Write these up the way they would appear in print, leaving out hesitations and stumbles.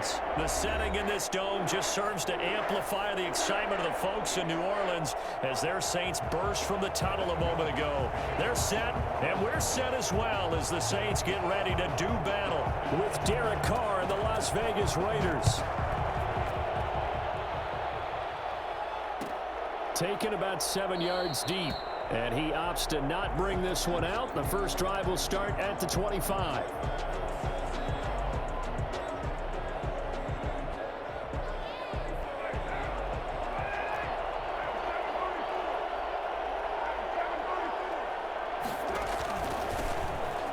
yards. The setting in this dome just serves to amplify the excitement of the folks in New Orleans as their Saints burst from the tunnel a moment ago. They're set, and we're set as well as the Saints get ready to do battle with Derek Carr and the Las Vegas Raiders. Taken about 7 yards deep, and he opts to not bring this one out. The first drive will start at the 25.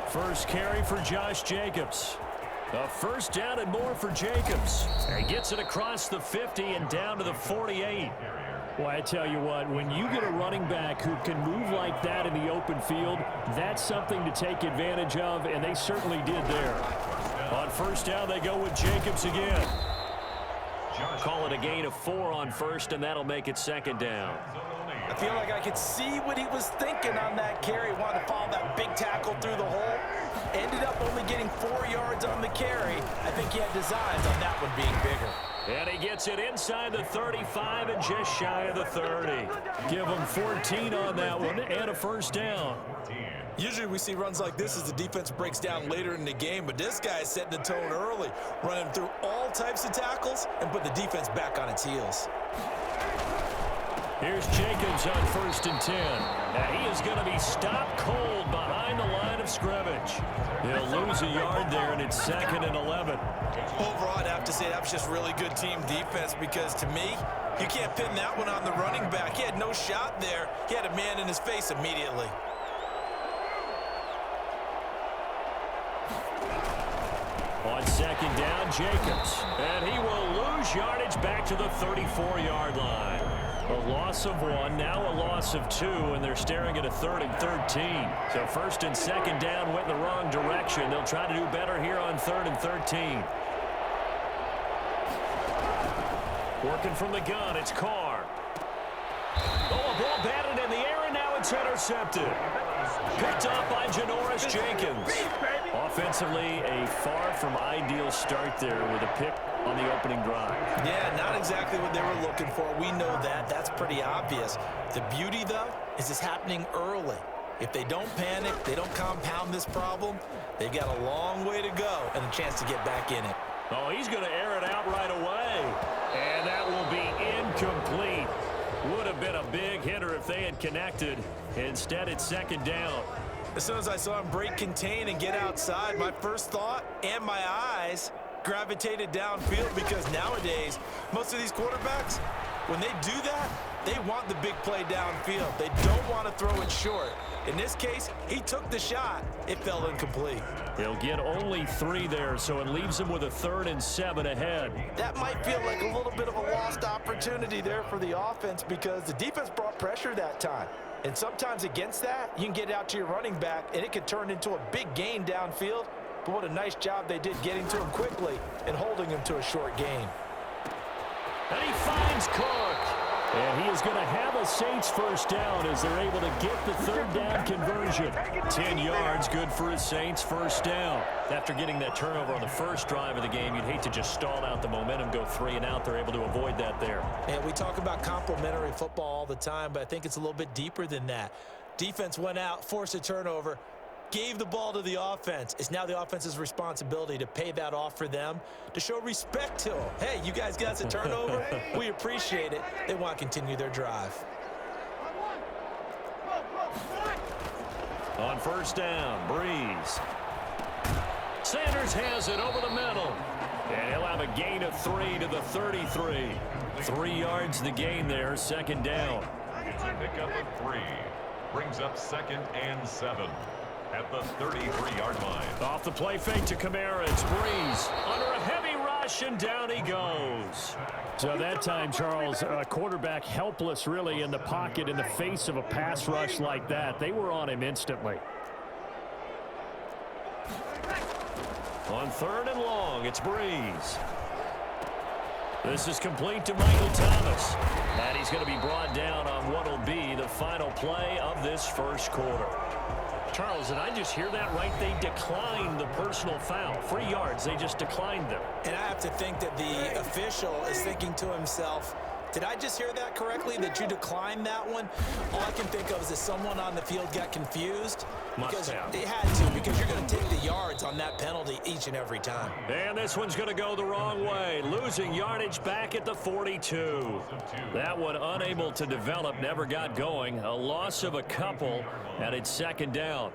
First carry for Josh Jacobs. A first down and more for Jacobs. He gets it across the 50 and down to the 48. Well, I tell you what, when you get a running back who can move like that in the open field, that's something to take advantage of, and they certainly did there. On first down, they go with Jacobs again. Call it a gain of 4 on first, and that'll make it second down. I feel like I could see what he was thinking on that carry. Wanted to follow that big tackle through the hole. Ended up only getting 4 yards on the carry. I think he had designs on that one being bigger. And he gets it inside the 35 and just shy of the 30. Give him 14 on that one and a first down. Usually we see runs like this as the defense breaks down later in the game, but this guy is setting the tone early, running through all types of tackles and put the defense back on its heels. Here's Jacobs on first and 10. And he is going to be stopped cold behind the line of scrimmage. He'll lose a yard there, and it's second and 11. Overall, I'd have to say that was just really good team defense because, to me, you can't pin that one on the running back. He had no shot there. He had a man in his face immediately. On second down, Jacobs. And he will lose yardage back to the 34-yard line. A loss of 1, now a loss of 2, and they're staring at a 3rd and 13. So first and second down went in the wrong direction. They'll try to do better here on 3rd and 13. Working from the gun, it's Carr. Oh, a ball batted in the air, and now it's intercepted. Picked up by Janoris Jenkins. Offensively, a far from ideal start there with a pick on the opening drive. Yeah, not exactly what they were looking for. We know that. That's pretty obvious. The beauty, though, is it's happening early. If they don't panic, they don't compound this problem, they've got a long way to go and a chance to get back in it. Oh, he's going to air it out right away. And that will be incomplete. Would have been a big hitter if they had connected. Instead, it's second down. As soon as I saw him break contain and get outside, my first thought and my eyes gravitated downfield because nowadays, most of these quarterbacks, when they do that, they want the big play downfield. They don't want to throw it short. In this case, he took the shot. It fell incomplete. He'll get only 3 there, so it leaves him with a 3rd and 7 ahead. That might feel like a little bit of a lost opportunity there for the offense because the defense brought pressure that time. And sometimes against that, you can get out to your running back, and it could turn into a big gain downfield. But what a nice job they did getting to him quickly and holding him to a short gain. And he finds Cook. And he is going to have a Saints first down as they're able to get the 3rd down conversion. 10 yards, good for a Saints first down. After getting that turnover on the first drive of the game, you'd hate to just stall out the momentum, go 3 and out. They're able to avoid that there. And we talk about complementary football all the time, but I think it's a little bit deeper than that. Defense went out, forced a turnover, gave the ball to the offense. It's now the offense's responsibility to pay that off for them, to show respect to them. Hey, you guys got us a turnover. We appreciate it. They want to continue their drive. On first down, Breeze. Sanders has it over the middle. And he'll have a gain of 3 to the 33. 3 yards the gain there, second down. It's a pickup of 3. Brings up 2nd and 7. At the 33-yard line. Off the play fake to Kamara. It's Breeze under a heavy rush, and down he goes. So that time, Charles, a quarterback helpless really in the pocket in the face of a pass rush like that. They were on him instantly. On 3rd and long, it's Breeze. This is complete to Michael Thomas. And he's going to be brought down on what will be the final play of this first quarter. Charles, did I just hear that right? They declined the personal foul. 3 yards, they just declined them. And I have to think that the official is thinking to himself, did I just hear that correctly, that you declined that one? All I can think of is that someone on the field got confused. Because they had to, because you're going to take the yards on that penalty each and every time. And this one's going to go the wrong way. Losing yardage back at the 42. That one unable to develop, never got going. A loss of a couple, and it's second down.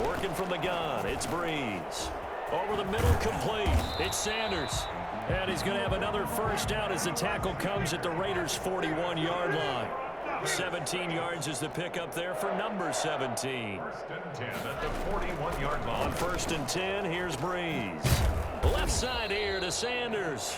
Working from the gun, it's Breeze. Over the middle, complete. It's Sanders. And he's going to have another first down as the tackle comes at the Raiders' 41-yard line. 17 yards is the pickup there for number 17. First and 10 at the 41-yard line. On first and 10, here's Breeze. Left side here to Sanders.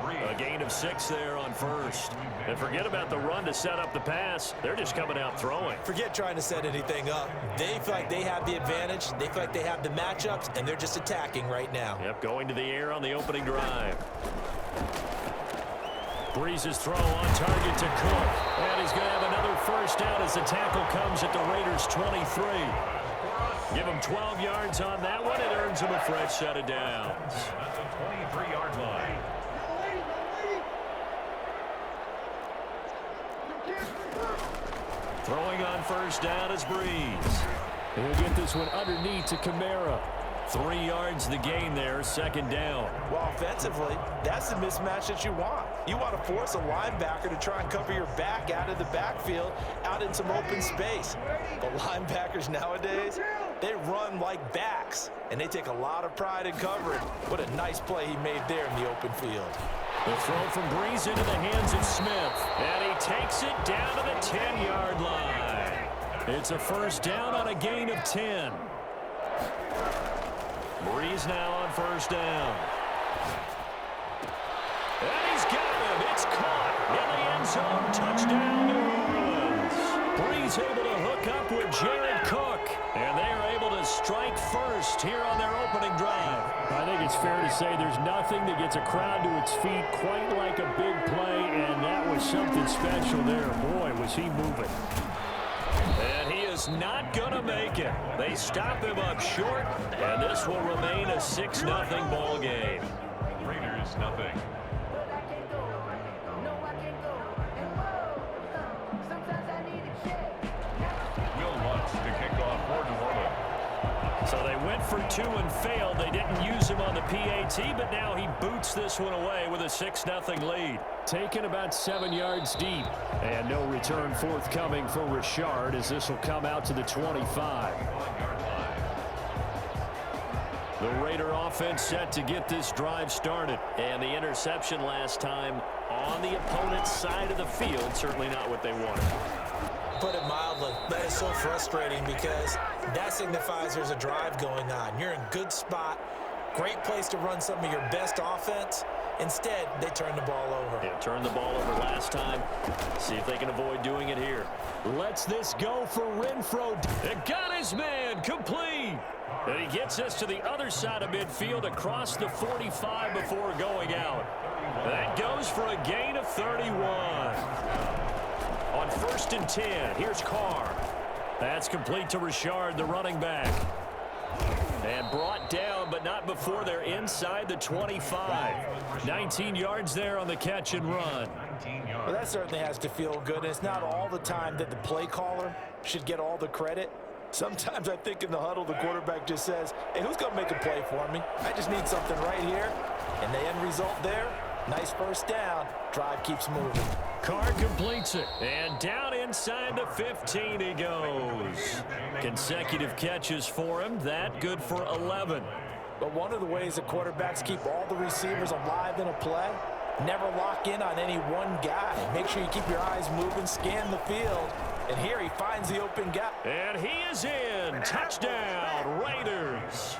A gain of 6 there on first. And forget about the run to set up the pass. They're just coming out throwing. Forget trying to set anything up. They feel like they have the advantage. They feel like they have the matchups, and they're just attacking right now. Yep, going to the air on the opening drive. Breeze's throw on target to Cook. And he's going to have another first down as the tackle comes at the Raiders' 23. Give him 12 yards on that one. It earns him a fresh set of downs. At the 23-yard line. Throwing on first down is Breeze. He'll get this one underneath to Kamara. 3 yards the gain there, second down. Well, offensively, that's the mismatch that you want. You want to force a linebacker to try and cover your back out of the backfield, out in some open space. But linebackers nowadays, they run like backs, and they take a lot of pride in covering. What a nice play he made there in the open field. The throw from Breeze into the hands of Smith. And he takes it down to the 10-yard line. It's a first down on a gain of 10. Breeze now on first down. And he's got him. It's caught in the end zone. Touchdown, New Orleans. Breeze able to hook up with Jared Cook. And they are able to strike first here on their opening drive. I think it's fair to say there's nothing that gets a crowd to its feet quite like a big play, and that was something special there. Boy, was he moving. And he is not going to make it. They stop him up short, and this will remain a 6-0 ball game. Raiders nothing. Will Lutz to kick off for New Orleans. So they went for 2 and failed. They didn't use him on the PAT, but now he boots this one away with a 6-0 lead. Taken about 7 yards deep. And no return forthcoming for Richard as this will come out to the 25. The Raider offense set to get this drive started. And the interception last time on the opponent's side of the field. Certainly not what they wanted. Put it mildly, that is so frustrating because that signifies there's a drive going on. You're in good spot, great place to run some of your best offense. Instead, they turn the ball over. Yeah, turned the ball over last time. See if they can avoid doing it here. Lets this go for Renfro. It got his man complete. And he gets us to the other side of midfield across the 45 before going out. That goes for a gain of 31. On first and 10, here's Carr. That's complete to Richard, the running back. And brought down, but not before they're inside the 25. 19 yards there on the catch and run. Well, that certainly has to feel good. And it's not all the time that the play caller should get all the credit. Sometimes I think in the huddle, the quarterback just says, hey, who's going to make a play for me? I just need something right here. And the end result there, nice first down. Drive keeps moving. Carr completes it, and down inside the 15 he goes. Consecutive catches for him, that good for 11. But one of the ways that quarterbacks keep all the receivers alive in a play, never lock in on any one guy. Make sure you keep your eyes moving, scan the field, and here he finds the open guy. And he is in. Touchdown, Raiders.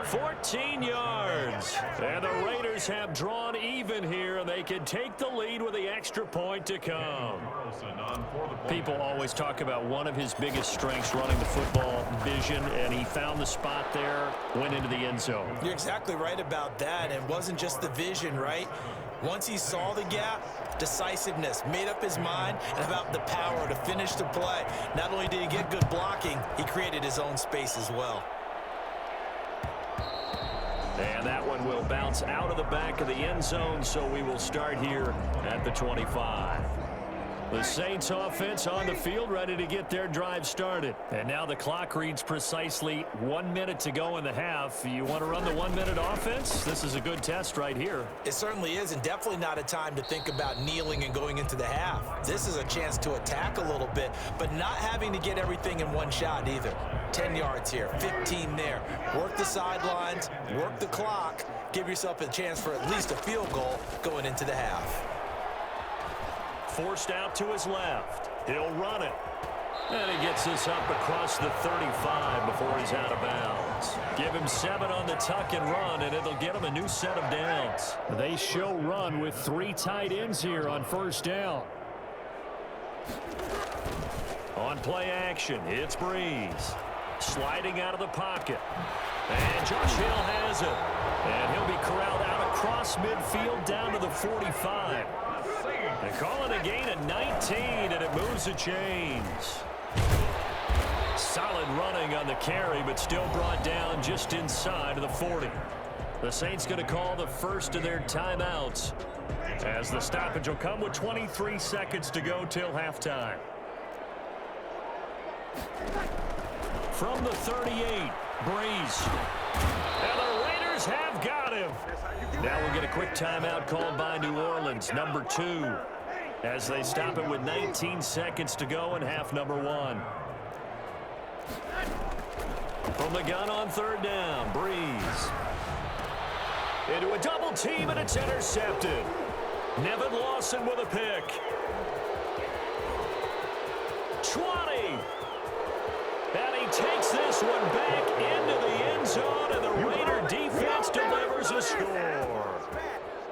14 yards. And the Raiders have drawn even here, and they can take the lead with the extra point to come. People always talk about one of his biggest strengths running the football, vision, and he found the spot there, went into the end zone. You're exactly right about that. It wasn't just the vision, right? Once he saw the gap, decisiveness, made up his mind, and about the power to finish the play. Not only did he get good blocking, he created his own space as well. And that one will bounce out of the back of the end zone, so we will start here at the 25. The Saints offense on the field, ready to get their drive started. And now the clock reads precisely 1 minute to go in the half. You want to run the 1 minute offense? This is a good test right here. It certainly is, and definitely not a time to think about kneeling and going into the half. This is a chance to attack a little bit, but not having to get everything in one shot either. 10 yards here, 15 there. Work the sidelines, work the clock, give yourself a chance for at least a field goal going into the half. Forced out to his left. He'll run it. And he gets this up across the 35 before he's out of bounds. Give him 7 on the tuck and run, and it'll get him a new set of downs. They show run with 3 tight ends here on first down. On play action, it's Breeze. Sliding out of the pocket. And Josh Hill has it. And he'll be corralled out across midfield down to the 45. They call it a gain of 19, and it moves the chains. Solid running on the carry, but still brought down just inside of the 40. The Saints going to call the first of their timeouts, as the stoppage will come with 23 seconds to go till halftime. From the 38, Breeze. And the Raiders have got him. Now we'll get a quick timeout called by New Orleans, number 2, as they stop it with 19 seconds to go in half number 1. From the gun on third down, Breeze. Into a double team, and it's intercepted. Nevin Lawson with a pick. 20. And he takes this one back into the end zone, and the Raider defense delivers a score.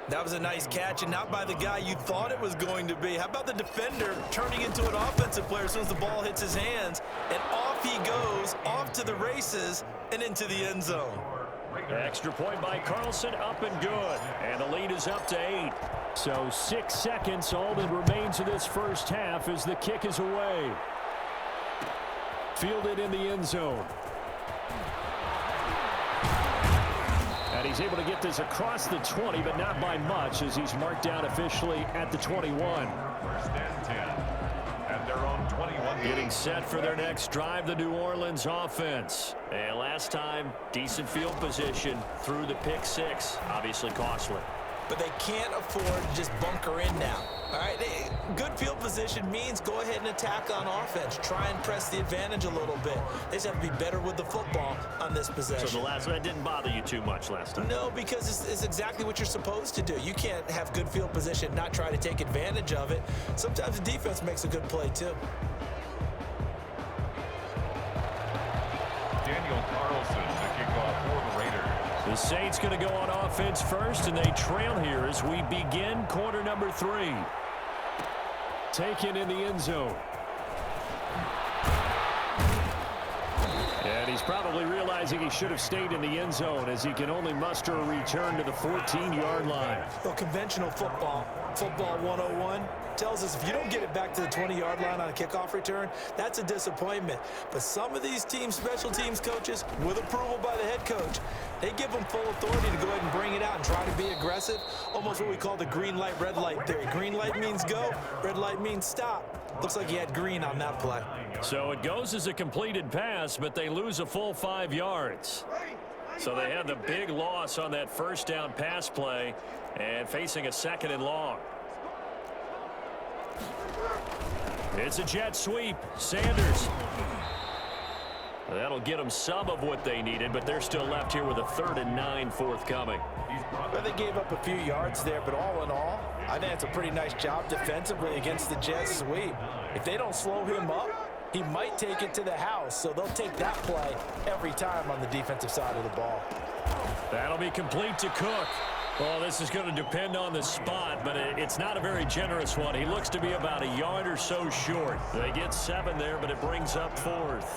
That was a nice catch, and not by the guy you thought it was going to be. How about the defender turning into an offensive player as soon as the ball hits his hands, and off he goes, off to the races, and into the end zone. Extra point by Carlson, up and good. And the lead is up to 8. So 6 seconds, all that remains of this first half as the kick is away. Fielded in the end zone. And he's able to get this across the 20, but not by much, as he's marked down officially at the 21. First and 10 at their own 21. Getting set for their next drive, the New Orleans offense. And last time, decent field position through the pick 6, obviously costly. But they can't afford to just bunker in now. All right, good field position means go ahead and attack on offense. Try and press the advantage a little bit. They just have to be better with the football on this possession. So the last one didn't bother you too much last time? No, because it's exactly what you're supposed to do. You can't have good field position, not try to take advantage of it. Sometimes the defense makes a good play, too. Daniel Carlson to kick off for the Raiders. The Saints going to go on offense first, and they trail here as we begin quarter number 3. Taken in the end zone. And he's probably realizing he should have stayed in the end zone, as he can only muster a return to the 14-yard line. Well, conventional football 101, tells us if you don't get it back to the 20-yard line on a kickoff return, that's a disappointment. But some of these teams, special teams coaches, with approval by the head coach, they give them full authority to go ahead and bring it out and try to be aggressive, almost what we call the green light, red light theory. Green light means go, red light means stop. Looks like he had green on that play. So it goes as a completed pass, but they lose a full 5 yards. So they had the big loss on that first down pass play and facing a 2nd and long. It's a jet sweep. Sanders. That'll get them some of what they needed, but they're still left here with a 3rd and 9 forthcoming. Well, they gave up a few yards there, but all in all, I think it's a pretty nice job defensively against the jet sweep. If they don't slow him up, he might take it to the house, so they'll take that play every time on the defensive side of the ball. That'll be complete to Cook. Well, this is going to depend on the spot, but it's not a very generous one. He looks to be about a yard or so short. They get 7 there, but it brings up 4th.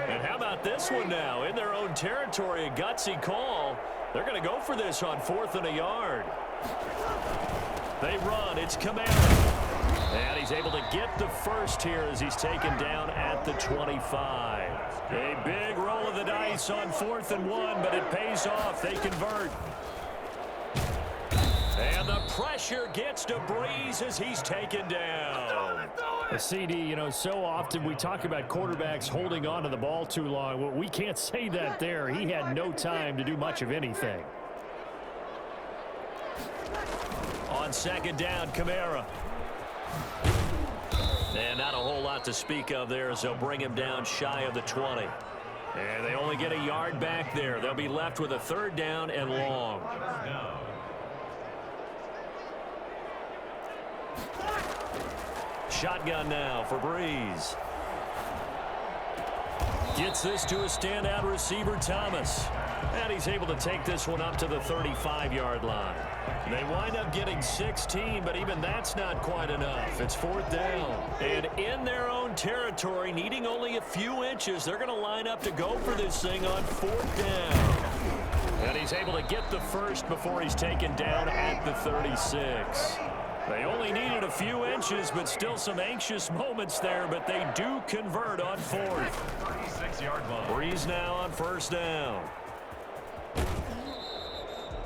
And how about this one now? In their own territory, a gutsy call. They're going to go for this on 4th and a yard. They run. It's Kamara. And he's able to get the first here as he's taken down at the 25. A big roll of the dice on 4th and 1, but it pays off. They convert. And the pressure gets to Breeze as he's taken down. CD, you know, so often we talk about quarterbacks holding on to the ball too long. Well, we can't say that there. He had no time to do much of anything. On 2nd down, Kamara. And not a whole lot to speak of there as they'll bring him down shy of the 20. And they only get a yard back there. They'll be left with a 3rd down and long. Shotgun now for Breeze. Gets this to a standout receiver, Thomas. And he's able to take this one up to the 35-yard line. They wind up getting 16, but even that's not quite enough. It's 4th down. And in their own territory, needing only a few inches, they're going to line up to go for this thing on 4th down. And he's able to get the first before he's taken down at the 36. They only needed a few inches, but still some anxious moments there, but they do convert on 4th. 36-yard line. Breeze now on 1st down.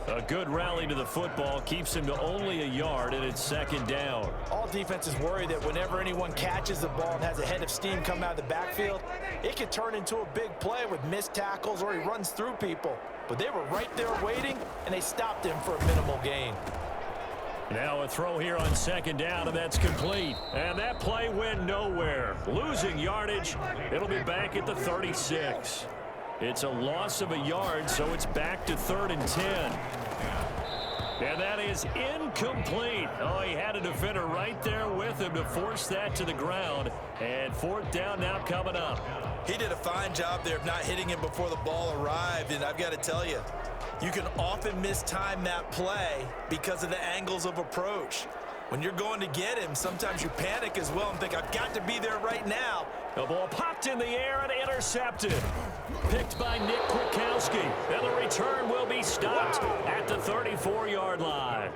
A good rally to the football keeps him to only a yard, and it's 2nd down. All defenses worry that whenever anyone catches the ball and has a head of steam come out of the backfield, it could turn into a big play with missed tackles or he runs through people. But they were right there waiting, and they stopped him for a minimal gain. Now a throw here on 2nd down, and that's complete. And that play went nowhere. Losing yardage. It'll be back at the 36. It's a loss of a yard, so it's back to 3rd and 10. And that is incomplete. Oh, he had a defender right there with him to force that to the ground. And 4th down now coming up. He did a fine job there of not hitting him before the ball arrived, and I've got to tell you, you can often mistime that play because of the angles of approach. When you're going to get him, sometimes you panic as well and think, I've got to be there right now. The ball popped in the air and intercepted. Picked by Nick Kwiatkowski. And the return will be stopped at the 34-yard line.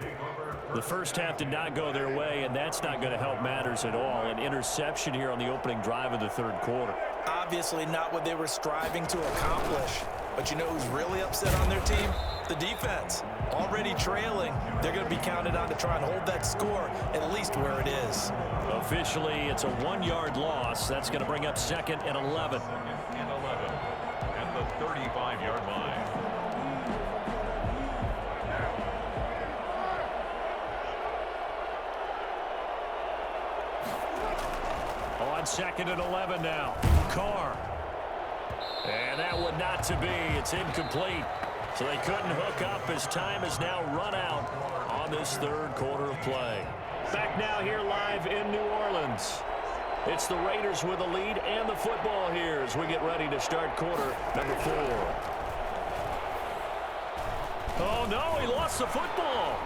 The first half did not go their way, and that's not going to help matters at all. An interception here on the opening drive of the 3rd quarter. Obviously not what they were striving to accomplish. But you know who's really upset on their team? The defense. Already trailing, they're going to be counted on to try and hold that score at least where it is. Officially, it's a 1-yard loss. That's going to bring up 2nd and 11. 2nd and 11 at the 35-yard line. On 2nd and 11 now. Carr. And that would not to be. It's incomplete. So they couldn't hook up as time has now run out on this 3rd quarter of play. Back now here live in New Orleans. It's the Raiders with the lead and the football here as we get ready to start quarter number 4. Oh, no, he lost the football.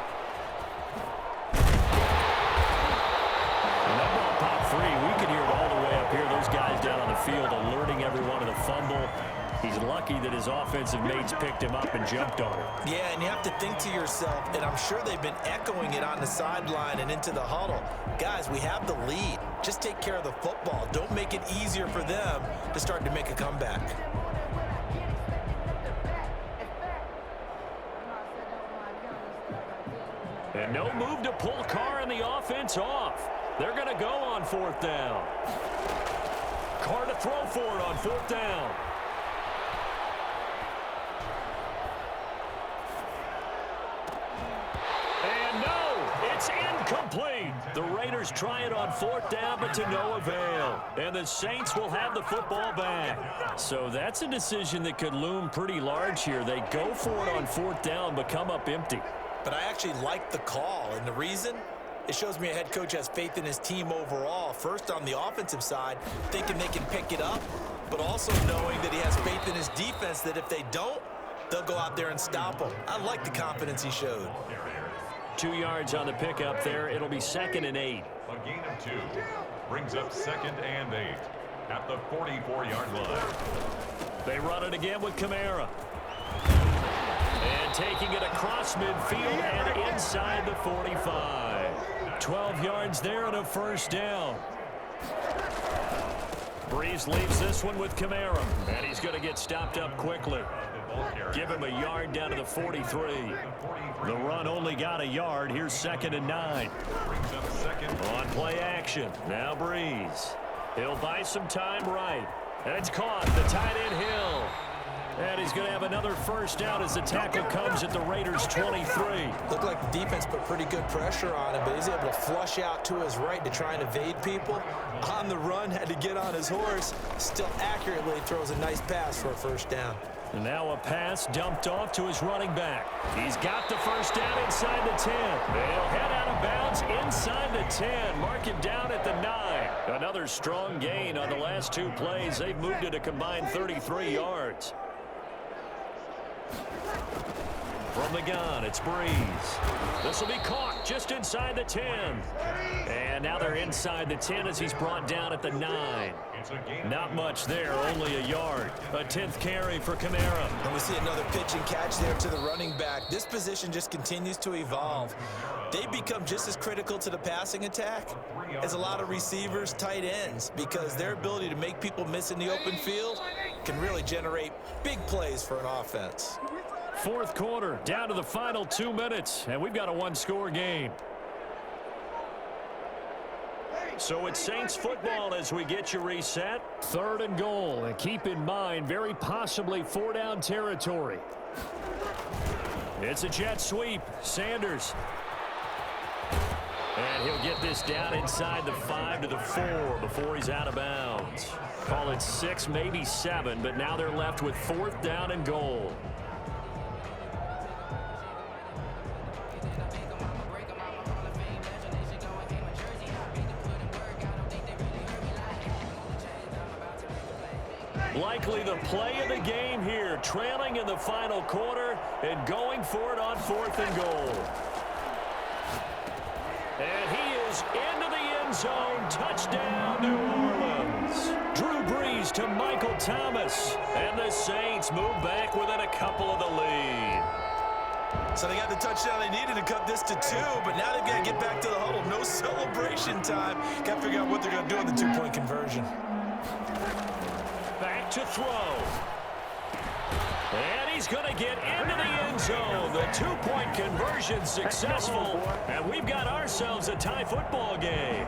And that ball popped free. We could hear it all the way up here. Those guys down on the field alerting everyone of the fumble. He's lucky that his offensive mates picked him up and jumped on him. Yeah, and you have to think to yourself, and I'm sure they've been echoing it on the sideline and into the huddle. Guys, we have the lead. Just take care of the football. Don't make it easier for them to start to make a comeback. And no move to pull Carr and the offense off. They're going to go on 4th down. Carr to throw for it on 4th down. And no, it's incomplete. The Raiders try it on 4th down, but to no avail. And the Saints will have the football back. So that's a decision that could loom pretty large here. They go for it on 4th down, but come up empty. But I actually like the call, and the reason? It shows me a head coach has faith in his team overall. First, on the offensive side, thinking they can pick it up. but also knowing that he has faith in his defense that if they don't, they'll go out there and stop him. I like the confidence he showed. 2 yards on the pickup there. It'll be 2nd and 8. A gain of 2 brings up 2nd and 8 at the 44-yard line. They run it again with Kamara. And taking it across midfield and inside the 45. 12 yards there and a first down. Breeze leaves this one with Kamara. And he's going to get stopped up quickly. Give him a yard down to the 43. The run only got a yard. Here's 2nd and 9. On play action. Now Breeze. He'll buy some time right. And it's caught. The tight end Hill. And he's going to have another first down as the tackle comes at the Raiders' 23. Looked like the defense put pretty good pressure on him, but he's able to flush out to his right to try and evade people. On the run, had to get on his horse. Still accurately throws a nice pass for a first down. And now a pass dumped off to his running back. He's got the first down inside the 10. They'll head out of bounds inside the 10. Mark him down at the 9. Another strong gain on the last 2 plays. They've moved it a combined 33 yards. From the gun, it's Breeze. This will be caught just inside the 10. And now they're inside the 10 as he's brought down at the 9. Not much there, only a yard. A 10th carry for Kamara. And we see another pitch and catch there to the running back. This position just continues to evolve. They become just as critical to the passing attack as a lot of receivers, tight ends, because their ability to make people miss in the open field can really generate big plays for an offense. 4th quarter, down to the final 2 minutes, and we've got a 1-score game. So it's Saints football as we get you reset. 3rd and goal, and keep in mind, very possibly 4-down territory. It's a jet sweep. Sanders. And he'll get this down inside the 5 to the 4 before he's out of bounds. Call it 6, maybe 7, but now they're left with 4th down and goal. Likely the play of the game here, trailing in the final quarter and going for it on 4th and goal. And he is into the end zone. Touchdown, New Orleans. Drew Brees to Michael Thomas. And the Saints move back within a couple of the lead. So they got the touchdown they needed to cut this to 2, but now they've got to get back to the huddle. No celebration time. Got to figure out what they're going to do on the 2-point conversion. Back to throw. And he's going to get into the end zone. The 2-point conversion successful. And we've got ourselves a tie football game.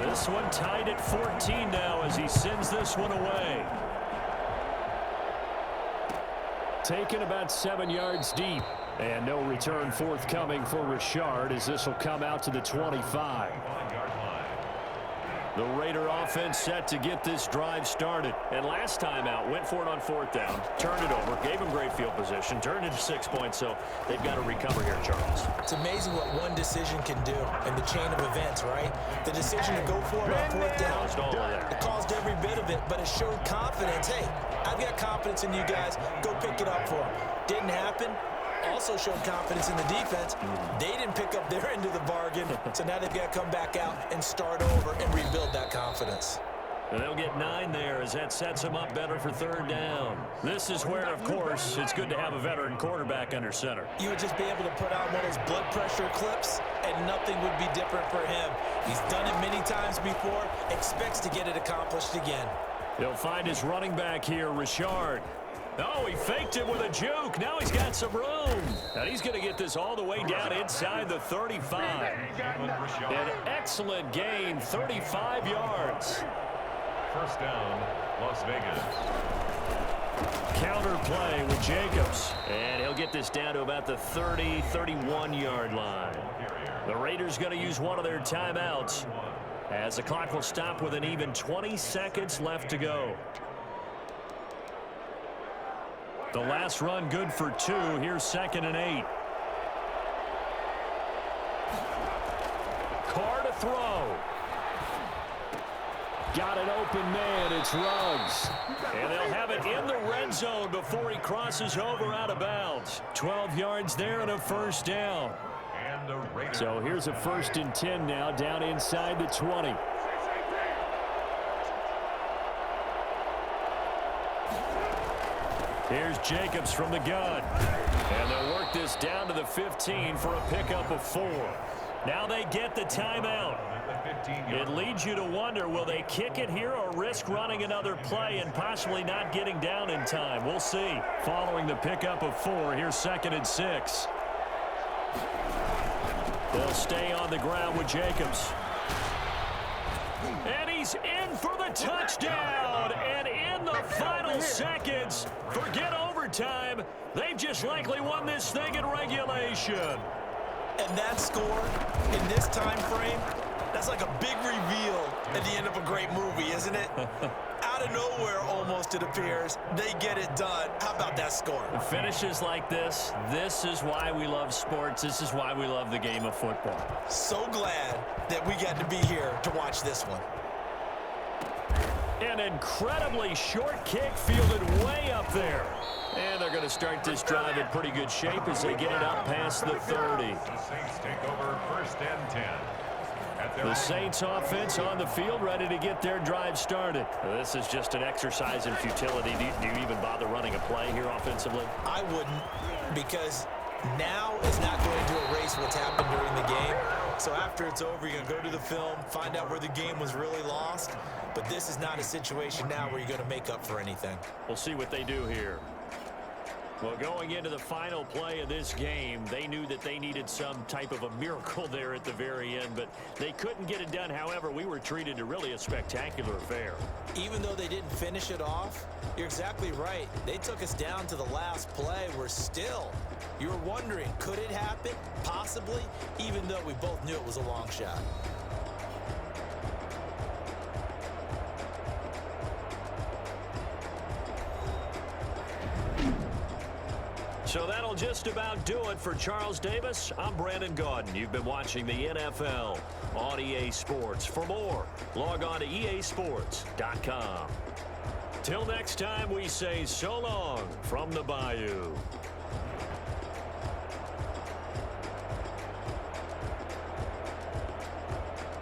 This one tied at 14 now as he sends this one away. Taken about 7 yards deep. And no return forthcoming for Richard as this will come out to the 25. The Raider offense set to get this drive started. And last time out, went for it on 4th down, turned it over, gave him great field position, turned it to 6 points, so they've got to recover here, Charles. It's amazing what one decision can do in the chain of events, right? The decision to go for it on 4th down, it caused every bit of it, but it showed confidence. Hey, I've got confidence in you guys. Go pick it up for them. Didn't happen. Also showed confidence in the defense. They didn't pick up their end of the bargain, so now they've got to come back out and start over and rebuild that confidence. And they'll get 9 there as that sets them up better for 3rd down. This is where, of course, it's good to have a veteran quarterback under center. You would just be able to put on one of those blood pressure clips, and nothing would be different for him. He's done it many times before, expects to get it accomplished again. He'll find his running back here, Richard. Oh, he faked it with a juke. Now he's got some room. And he's going to get this all the way down inside the 35. An excellent gain, 35 yards. First down, Las Vegas. Counter play with Jacobs. And he'll get this down to about the 30, 31-yard line. The Raiders going to use one of their timeouts as the clock will stop with an even 20 seconds left to go. The last run good for 2. Here's 2nd and 8. Carr to throw. Got an open man. It's Ruggs. And they'll have it in the red zone before he crosses over out of bounds. 12 yards there and a first down. So here's a 1st and 10 now down inside the 20. Here's Jacobs from the gun. And they'll work this down to the 15 for a pickup of 4. Now they get the timeout. It leads you to wonder, will they kick it here or risk running another play and possibly not getting down in time? We'll see. Following the pickup of 4, here's 2nd and 6. They'll stay on the ground with Jacobs. And he's in for the touchdown. And in the final seconds, forget overtime. They've just likely won this thing in regulation. And that score in this time frame, that's like a big reveal at the end of a great movie, isn't it? Out of nowhere, almost, it appears, they get it done. How about that score? Finishes like this is why we love sports. This is why we love the game of football. So glad that we got to be here to watch this one. An incredibly short kick fielded way up there. And they're going to start this drive in pretty good shape as they get it up past the 30. The Saints take over 1st and 10. The Saints offense on the field, ready to get their drive started. This is just an exercise in futility. Do you even bother running a play here offensively? I wouldn't, because now is not going to erase what's happened during the game. So after it's over, you're going to go to the film, find out where the game was really lost. But this is not a situation now where you're going to make up for anything. We'll see what they do here. Well, going into the final play of this game, they knew that they needed some type of a miracle there at the very end, but they couldn't get it done. However, we were treated to really a spectacular affair. Even though they didn't finish it off, you're exactly right. They took us down to the last play. We're still, you were wondering, could it happen? Possibly, even though we both knew it was a long shot. So that'll just about do it for Charles Davis. I'm Brandon Gaudin. You've been watching the NFL on EA Sports. For more, log on to easports.com. Till next time, we say so long from the Bayou.